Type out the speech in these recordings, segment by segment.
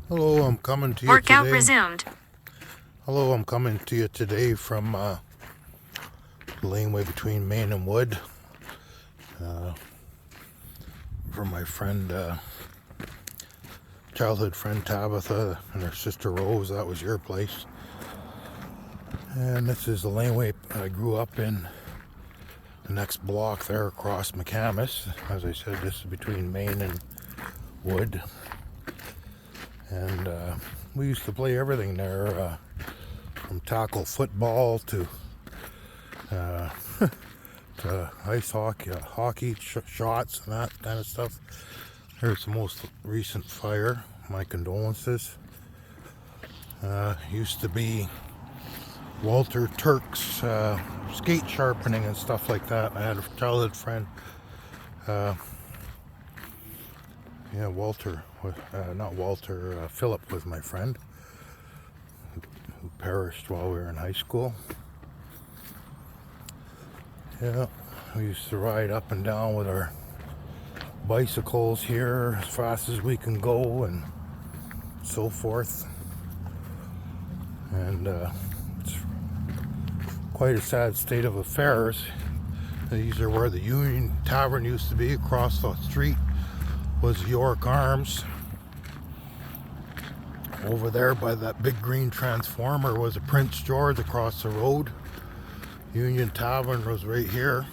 Hello, I'm coming to you Workout today. resumed. Hello, I'm coming to you today from the laneway between Main and Wood. From my friend, childhood friend Tabitha and her sister Rose. That was your place. And this is the laneway I grew up in. The next block there across McCamus. As I said, this is between Main and Wood. And we used to play everything there, from tackle football to ice hockey, shots and that kind of stuff. Here's the most recent fire. My condolences. Used to be Walter Turk's skate sharpening and stuff like that. I had a childhood friend. Walter, not Walter, Philip was my friend who perished while we were in high school. Yeah, we used to ride up and down with our bicycles here as fast as we can go and so forth. And it's quite a sad state of affairs. These are where the Union Tavern used to be. Across the street was York Arms. Over there by that big green transformer was a Prince George across the road. Union Tavern was right here.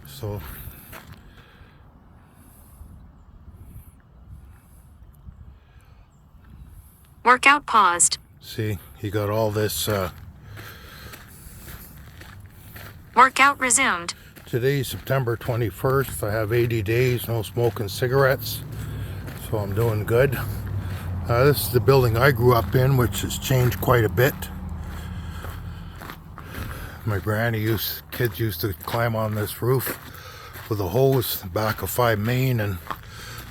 So Workout paused. see, he got all this. Workout resumed. Today's September 21st. I have 80 days, no smoking cigarettes. So I'm doing good. This is the building I grew up in, which has changed quite a bit. My kids used to climb on this roof with a hose back of 5 Main, and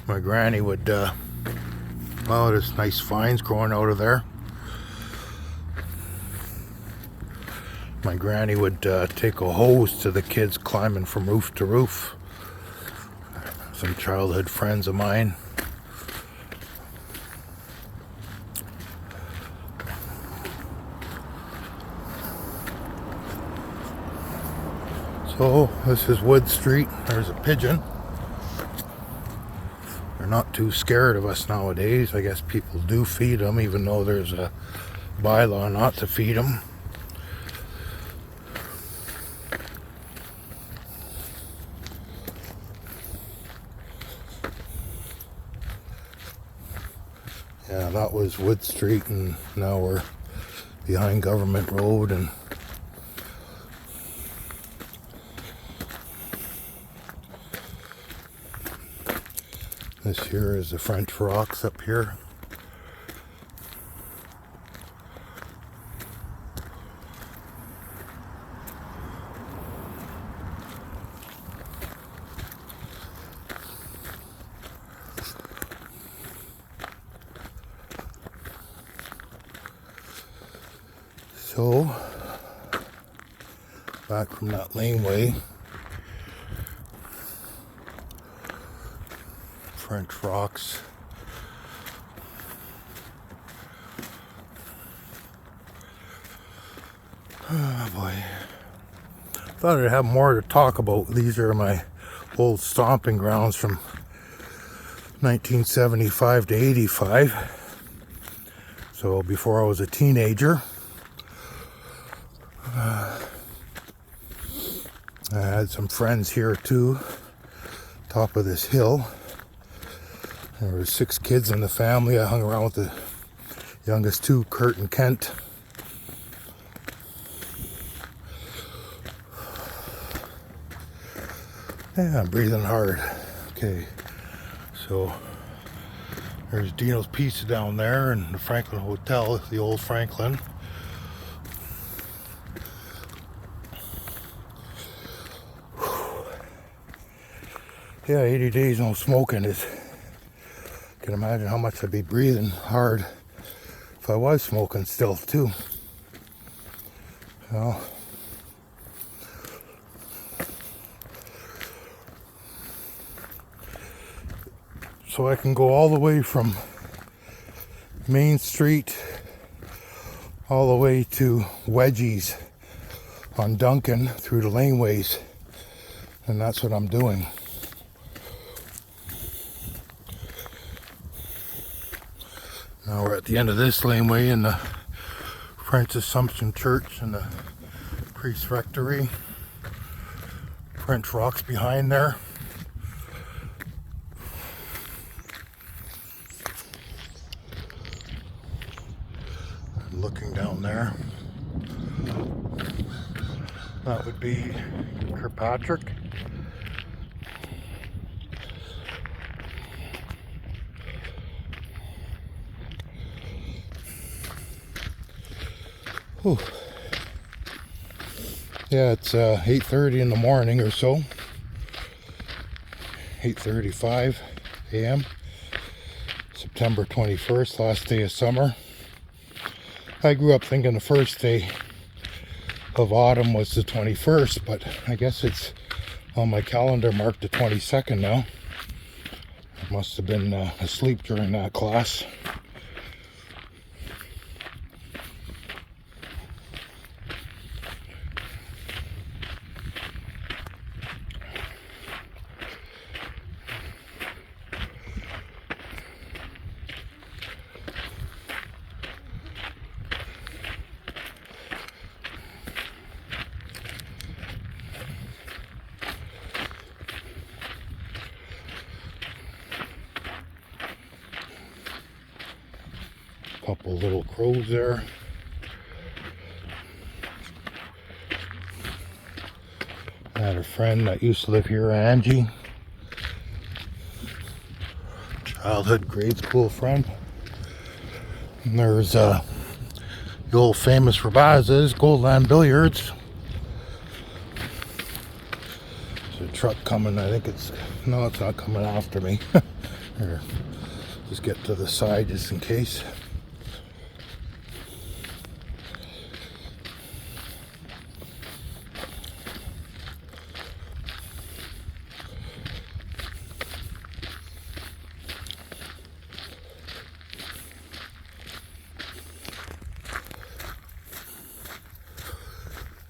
my granny would, there's nice vines growing out of there. My granny would take a hose to the kids climbing from roof to roof. Some childhood friends of mine. So this is Wood Street. There's a pigeon. They're not too scared of us nowadays. I guess people do feed them, even though there's a bylaw not to feed them. Yeah, that was Wood Street, and now we're behind Government Road, and this here is the French Rocks up here. So, back from that laneway, French Rocks. Oh boy. Thought I'd have more to talk about. These are my old stomping grounds from 1975 to 85. So before I was a teenager. I had some friends here too, top of this hill. There were 6 kids in the family. I hung around with the youngest 2, Kurt and Kent. Yeah, I'm breathing hard. Okay, so there's Dino's Pizza down there, and the Franklin Hotel, the old Franklin. Yeah, 80 days no smoking is. Can imagine how much I'd be breathing hard if I was smoking still too. Well, so I can go all the way from Main Street all the way to Wedgies on Duncan through the laneways, and that's what I'm doing. Now we're at the end of this laneway in the French Assumption Church and the Priest Rectory. French rocks behind there. And looking down there, that would be Kirkpatrick. Whew. Yeah, it's 8:30 in the morning or so. 8:35 a.m. September 21st, last day of summer. I grew up thinking the first day of autumn was the 21st, but I guess it's on my calendar marked the 22nd now. I must have been asleep during that class. Couple little crows there. I had a friend that used to live here, Angie. Childhood grade school friend. And there's the old famous Rabaz's Goldland Billiards. There's a truck coming. I think it's no, it's not coming after me. Here, just get to the side just in case.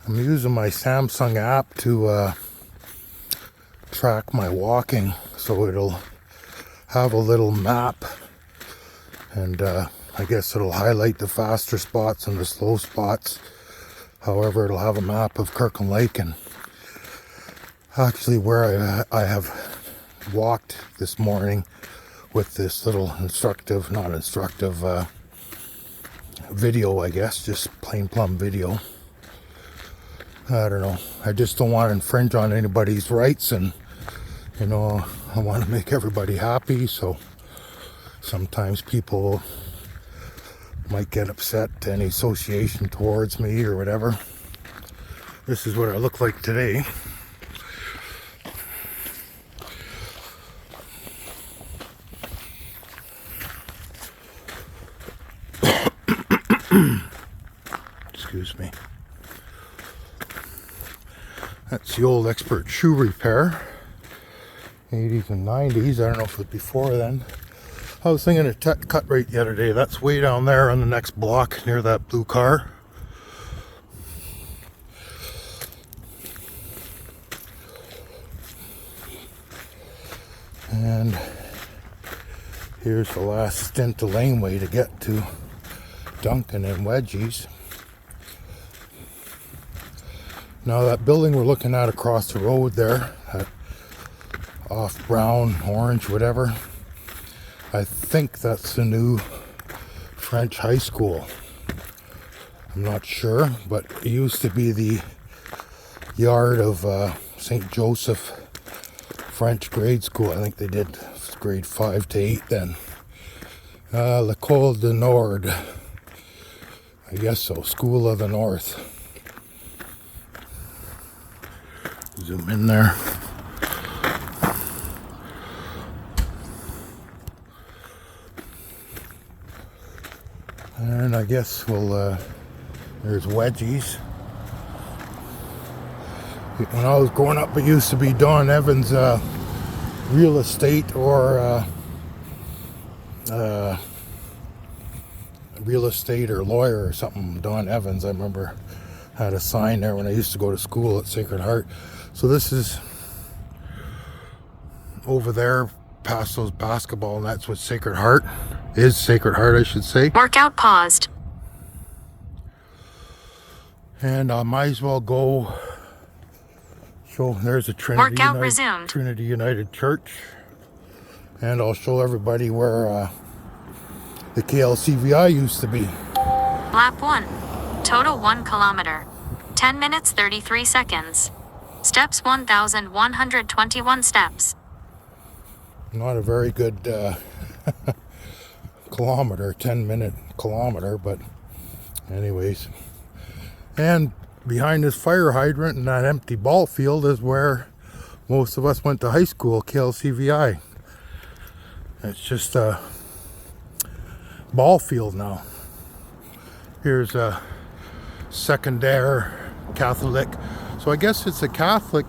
I'm using my Samsung app to track my walking, so it'll have a little map, and I guess it'll highlight the faster spots and the slow spots. However, it'll have a map of Kirkland Lake and actually where I have walked this morning with this little not instructive video, I guess, just plain plumb video. I don't know. I just don't want to infringe on anybody's rights, and you know, I want to make everybody happy, so sometimes people might get upset to any association towards me or whatever. This is what I look like today. Excuse me. That's the old Expert shoe repair. 80s and 90s. I don't know if it was before then. I was thinking of cut rate the other day. That's way down there on the next block near that blue car. And here's the last stint of laneway to get to Duncan and Wedgies. Now that building we're looking at across the road there, off Brown, Orange, whatever, I think that's the new French high school. I'm not sure, but it used to be the yard of St. Joseph French grade school. I think they did grade 5 to 8 then. L'École du Nord. I guess so, School of the North. Zoom in there. And I guess we'll, there's Wedgies. When I was growing up, it used to be Don Evans Real Estate or real estate or lawyer or something. Don Evans, I remember, had a sign there when I used to go to school at Sacred Heart. So this is over there past those basketball, and that's what Sacred Heart is. Sacred Heart, I should say. Workout paused. And I might as well go show. There's a Workout resumed. Trinity United Church, and I'll show everybody where the KLCVI used to be. Lap 1. Total 1 kilometer. 10 minutes 33 seconds. Steps 1,121 steps. Not a very good kilometer, 10-minute kilometer, but anyways. And behind this fire hydrant and that empty ball field is where most of us went to high school, KLCVI. It's just a ball field now. Here's a secondary Catholic. So I guess it's a Catholic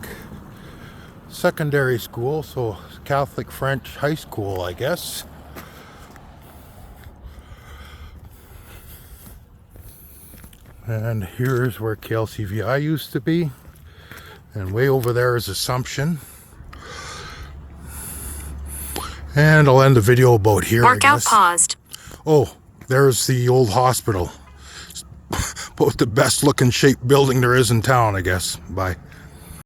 secondary school, so Catholic French high school, I guess. And here's where KLCVI used to be. And way over there is Assumption. And I'll end the video about here. Workout paused. Oh, there's the old hospital. About the best looking shaped building there is in town, I guess. Bye.